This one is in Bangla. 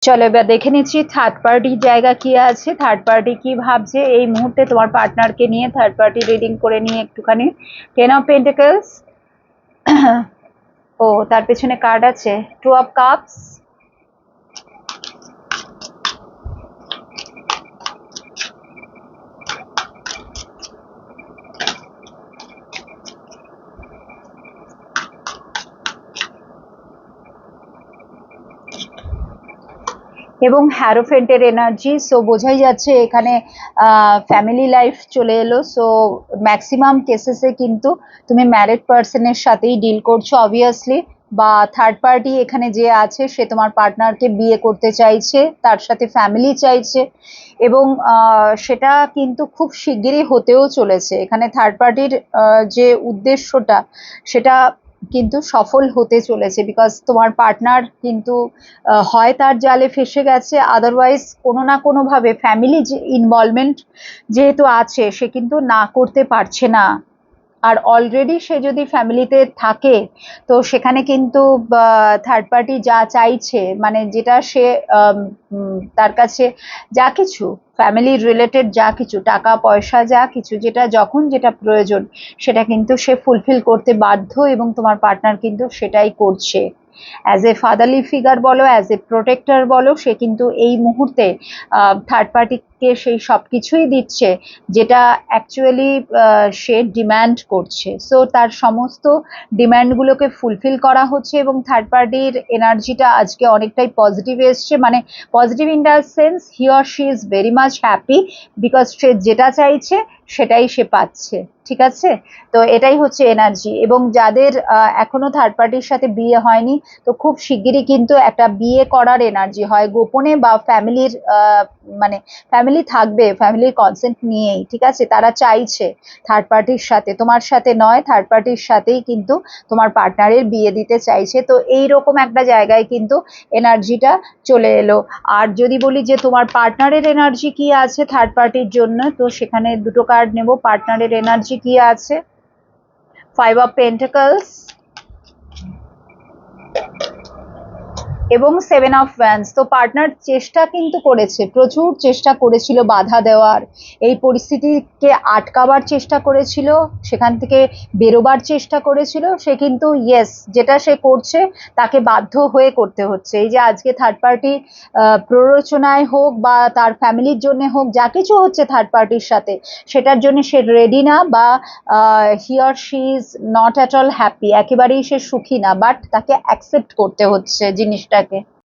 চলো এবার দেখে নিচ্ছি থার্ড পার্টির জায়গা কি আছে, থার্ড পার্টি কি ভাবছে এই মুহূর্তে তোমার পার্টনারকে নিয়ে। থার্ড পার্টি রিডিং করে নিয়ে একটুখানি। টেন অফ পেন্টিকলস, ও তার পেছনে কার্ড আছে টু অফ কাপস, এবং হ্যারোফেন্টের এনার্জি। সো বোঝাই যাচ্ছে এখানে ফ্যামিলি লাইফ চলে এলো। সো ম্যাক্সিমাম কেসেসে কিন্তু তুমি ম্যারিড পার্সনের সাথেই ডিল করছো অবভিয়াসলি, বা থার্ড পার্টি এখানে যে আছে সে তোমার পার্টনারকে বিয়ে করতে চাইছে, তার সাথে ফ্যামিলি চাইছে, এবং সেটা কিন্তু খুব শিগগিরই হতেও চলেছে। এখানে থার্ড পার্টির যে উদ্দেশ্যটা সেটা কিন্তু সফল হতে চলেছে, বিকজ তোমার পার্টনার কিন্তু হয় তার জালে ফেসে গেছে, আদারওয়াইজ কোনো না কোনোভাবে ফ্যামিলি যে ইনভলভমেন্ট যেহেতু আছে সে কিন্তু না করতে পারছে না। আর অলরেডি সে যদি ফ্যামিলিতে থাকে তো সেখানে কিন্তু থার্ড পার্টি যা চাইছে, মানে যেটা সে তার কাছে যা কিছু ফ্যামিলি রিলেটেড যা কিছু টাকা পয়সা যা কিছু যেটা যখন যেটা প্রয়োজন সেটা কিন্তু সে ফুলফিল করতে বাধ্য, এবং তোমার পার্টনার কিন্তু সেটাই করছে। অ্যাজ এ ফাদারলি ফিগার বলো, অ্যাজ এ প্রোটেক্টর বলো, সে কিন্তু এই মুহূর্তে থার্ড পার্টিকে সেই সব কিছুই দিচ্ছে যেটা অ্যাকচুয়ালি সে ডিম্যান্ড করছে। সো তার সমস্ত ডিম্যান্ডগুলোকে ফুলফিল করা হচ্ছে, এবং থার্ড পার্টির এনার্জিটা আজকে অনেকটাই পজিটিভ এসছে। মানে positive in the sense he or she is very much happy, because সে যেটা চাইছে সেটাই সে পাচ্ছে। ঠিক আছে, তো এটাই হচ্ছে এনার্জি। এবং যাদের এখনো থার্ড পার্টির সাথে বিয়ে হয়নি, তো খুব শিগগিরই কিন্তু একটা বিয়ে করার এনার্জি, হয় গোপনে বা ফ্যামিলির মানে ফ্যামিলি থাকবে, ফ্যামিলির কনসেন্ট নিয়েই। ঠিক আছে, তারা চাইছে থার্ড পার্টির সাথে, তোমার সাথে নয়, থার্ড পার্টির সাথেই কিন্তু তোমার পার্টনারের বিয়ে দিতে চাইছে। তো এইরকম একটা জায়গায় কিন্তু এনার্জিটা চলে এলো। আর যদি বলি যে তোমার পার্টনারের এনার্জি কি আছে থার্ড পার্টির জন্য, তো সেখানে দুটো কার্ড নেব। পার্টনারের এনার্জি কি আছে, ফাইভ অফ পেন্টাকলস এবং সেভেন অফ ওয়ান্স। তো পার্টনার চেষ্টা কিন্তু করেছে, প্রচুর চেষ্টা করেছিল বাধা দেওয়ার, এই পরিস্থিতিকে আটকাবার চেষ্টা করেছিল, সেখান থেকে বেরোবার চেষ্টা করেছিল। সে কিন্তু ইয়েস, যেটা সে করছে তাকে বাধ্য হয়ে করতে হচ্ছে। এই যে আজকে থার্ড পার্টি প্ররোচনায় হোক বা তার ফ্যামিলির জন্য হোক, যা কিছু হচ্ছে থার্ড পার্টির সাথে সেটার জন্য সে রেডি না, বা হি or she is not at all happy, একেবারেই সে সুখী না, বাট তাকে অ্যাকসেপ্ট করতে হচ্ছে জিনিসটাকে।